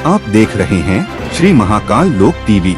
आप देख रहे हैं श्री महाकाल लोक टीवी।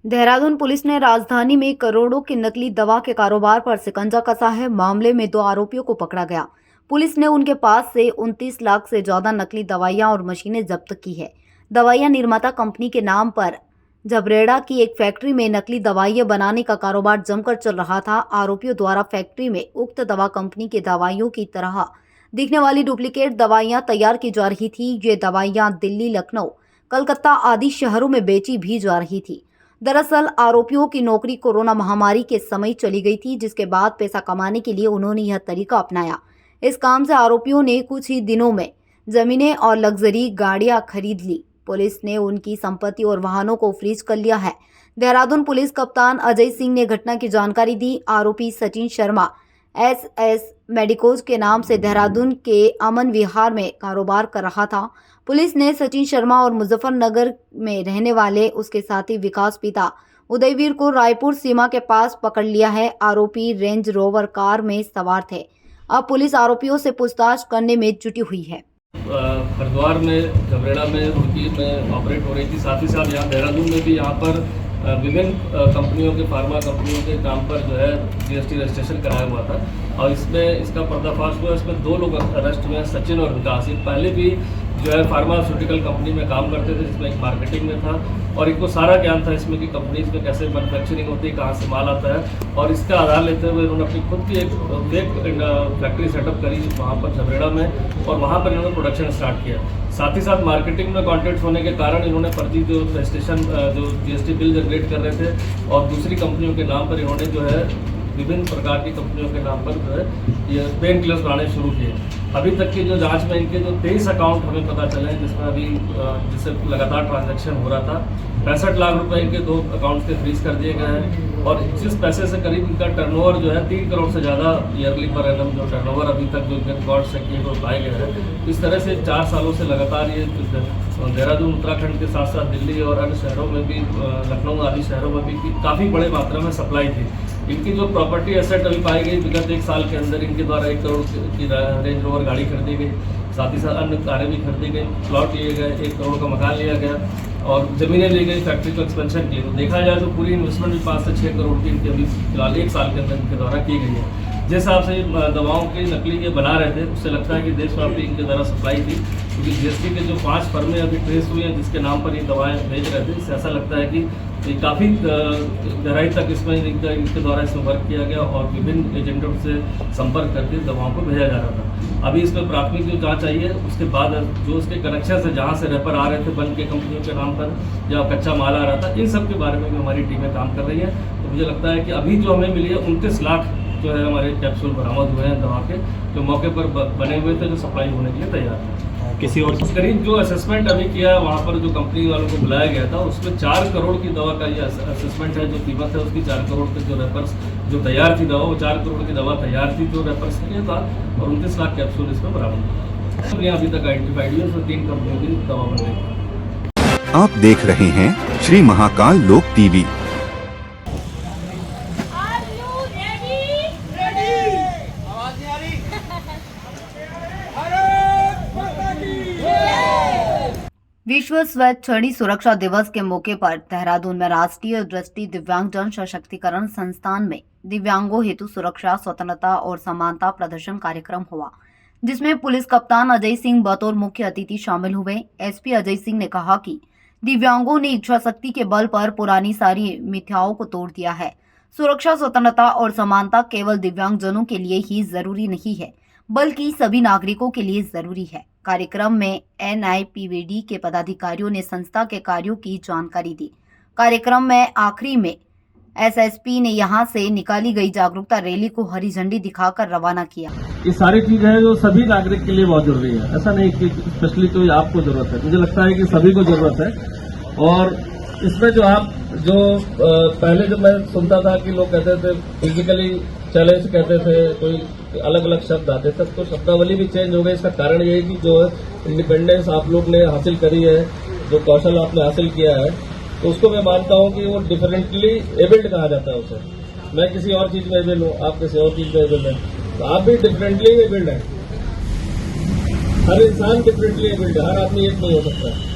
देहरादून पुलिस ने राजधानी में करोड़ों की नकली दवा के कारोबार पर शिकंजा कसा है। मामले में 2 आरोपियों को पकड़ा गया। पुलिस ने उनके पास से 29 लाख से ज्यादा नकली दवाइयां और मशीनें जब्त की है। दवाइयां निर्माता कंपनी के नाम पर झबरेड़ा की एक फैक्ट्री में नकली दवाइयां बनाने का कारोबार जमकर चल रहा था। आरोपियों द्वारा फैक्ट्री में उक्त दवा कंपनी के दवाइयों की तरह दिखने वाली डुप्लीकेट दवाइयां तैयार की जा रही थी। ये दवाइयां दिल्ली, लखनऊ, कलकत्ता आदि शहरों में बेची भी जा रही थी। दरअसल आरोपियों की नौकरी कोरोना महामारी के समय चली गई थी, जिसके बाद पैसा कमाने के लिए उन्होंने यह तरीका अपनाया। इस काम से आरोपियों ने कुछ ही दिनों में जमीनें और लग्जरी गाड़ियां खरीद ली। पुलिस ने उनकी संपत्ति और वाहनों को फ्रीज कर लिया है। देहरादून पुलिस कप्तान अजय सिंह ने घटना की जानकारी दी। आरोपी सचिन शर्मा SS मेडिकोज के नाम से देहरादून के अमन विहार में कारोबार कर रहा था। पुलिस ने सचिन शर्मा और मुजफ्फरनगर में रहने वाले उसके साथी विकास पिता उदयवीर को रायपुर सीमा के पास पकड़ लिया है। आरोपी रेंज रोवर कार में सवार थे। अब पुलिस आरोपियों से पूछताछ करने में जुटी हुई है। हरिद्वार में, झबरेड़ा में, रुड़की में ऑपरेट हो रही थी। साथ ही साथ यहाँ देहरादून में भी यहाँ पर विभिन्न कंपनियों के, फार्मा कंपनियों के काम पर जो है GST रजिस्ट्रेशन कराया हुआ था और इसमें इसका पर्दाफाश हुआ। इसमें 2 लोग अरेस्ट हुए हैं, सचिन और विकास। पहले भी जो है फार्मास्यूटिकल कंपनी में काम करते थे, जिसमें एक मार्केटिंग में था और इनको सारा ज्ञान था इसमें कि कंपनीज में कैसे मैन्युफैक्चरिंग होती है, कहाँ से माल आता है। और इसका आधार लेते हुए उन्होंने अपनी खुद की एक फैक्ट्री सेटअप करी वहाँ पर झबरेड़ा में और वहाँ पर इन्होंने प्रोडक्शन स्टार्ट किया। साथ ही साथ मार्केटिंग में कॉन्टैक्ट होने के कारण इन्होंने फर्जी जो रजिस्ट्रेशन जो GST बिल जनरेट कर रहे थे और दूसरी कंपनियों के नाम पर इन्होंने जो है विभिन्न प्रकार की कंपनियों के नाम पर जो है ये पेन किलर्स बनाने शुरू किए। अभी तक की जो जांच में इनके जो 23 अकाउंट हमें पता चले हैं, जिसमें अभी जिससे लगातार ट्रांजैक्शन हो रहा था। 65 लाख रुपए इनके 2 अकाउंट के फ्रीज कर दिए गए हैं और जिस पैसे से करीब इनका टर्नओवर जो है 3 करोड़ से ज़्यादा ईयरली पर एनम जो टर्नओवर अभी तक जो इनके रिकॉर्ड से किए वो पाए गए हैं। इस तरह से 4 सालों से लगातार ये देहरादून, उत्तराखंड के साथ साथ दिल्ली और अन्य शहरों में भी, लखनऊ आदि शहरों में भी काफ़ी बड़े मात्रा में सप्लाई थी। इनकी जो प्रॉपर्टी एसेट अभी पाई गई, विगत 1 साल के अंदर इनके द्वारा 1 करोड़ की रेंज रोवर गाड़ी खरीदी गई। साथ ही साथ अन्य कारें भी खरीदी गई, प्लॉट लिए गए, 1 करोड़ का मकान लिया गया और ज़मीनें ली गई फैक्ट्री को एक्सपेंशन के लिए। तो देखा जाए तो पूरी इन्वेस्टमेंट भी 5 से 6 करोड़ की इनकी अभी फिलहाल 1 साल के अंदर इनके द्वारा की गई है। जिस हिसाब से दवाओं की नकली ये बना रहे थे, उससे लगता है कि देशव्यापी इनके द्वारा सप्लाई थी, क्योंकि GST के जो 5 फर्में अभी ट्रेस हुई हैं जिसके नाम पर ये दवाएं बेच रहे थे। इससे ऐसा लगता है कि ये काफ़ी गहराई तक इसमें इनके द्वारा इसमें वर्क किया गया और विभिन्न एजेंटों से संपर्क करके दवाओं को भेजा जा रहा था। अभी इसमें प्राथमिक जो जाँच आई है, उसके बाद जो उसके कनेक्शन से जहाँ से रेपर आ रहे थे बन के कंपनियों के नाम पर या कच्चा माल आ रहा था, इन सब के बारे में भी हमारी टीमें काम कर रही है। तो मुझे लगता है कि अभी जो हमें मिली है 29 लाख जो है हमारे कैप्सूल बरामद हुए हैं दवा के, जो मौके पर बने हुए थे, जो सप्लाई होने के लिए तैयार थे। किसी और करीब जो असेसमेंट अभी किया वहाँ पर जो कंपनी वालों को बुलाया गया था, उसमें 4 करोड़ की दवा का ये असेसमेंट है। जो कीमत है उसकी 4 करोड़ के जो रेपर्स जो तैयार थी दवा, वो 4 करोड़ की दवा तैयार थी जो रेपर्स के लिए था और 29 लाख कैप्सूल इसमें बरामद हुआ। अभी तक आइडेंटिफाइड हुई, उसमें 3 कंपनियों की दवा बन गई। आप देख रहे हैं श्री महाकाल लोक टीवी। विश्व स्वच्छता सुरक्षा दिवस के मौके पर देहरादून में राष्ट्रीय दृष्टि दिव्यांगजन सशक्तिकरण संस्थान में दिव्यांगों हेतु सुरक्षा, स्वतंत्रता और समानता प्रदर्शन कार्यक्रम हुआ, जिसमें पुलिस कप्तान अजय सिंह बतौर मुख्य अतिथि शामिल हुए। SP अजय सिंह ने कहा कि दिव्यांगों ने इच्छा शक्ति के बल पर पुरानी सारी मिथ्याओं को तोड़ दिया है। सुरक्षा, स्वतंत्रता और समानता केवल दिव्यांगजनों के लिए ही जरूरी नहीं है, बल्कि सभी नागरिकों के लिए जरूरी है। कार्यक्रम में NIPVD के पदाधिकारियों ने संस्था के कार्यों की जानकारी दी। कार्यक्रम में आखिरी में SSP ने यहां से निकाली गई जागरूकता रैली को हरी झंडी दिखाकर रवाना किया। ये सारी चीजें हैं जो सभी नागरिक के लिए बहुत जरूरी है। ऐसा नहीं कि स्पेशली तो आपको जरूरत है, मुझे लगता है कि सभी को जरूरत है। और इसमें जो आप जो पहले जो मैं सुनता था कि लोग कहते थे फिजिकली चैलेंज कहते थे, कोई अलग अलग शब्द आते थे, तो शब्दावली भी चेंज हो गई। इसका कारण ये है कि जो इंडिपेंडेंस आप लोग ने हासिल करी है, जो कौशल आपने हासिल किया है, तो उसको मैं मानता हूँ कि वो डिफरेंटली एबल्ड कहा जाता है उसे। मैं किसी और चीज में एबल हूँ, आप किसी और चीज में एबल हैं, तो आप भी डिफरेंटली एबल्ड हैं। हर इंसान डिफरेंटली एबल्ड है, हर आदमी एक नहीं हो सकता।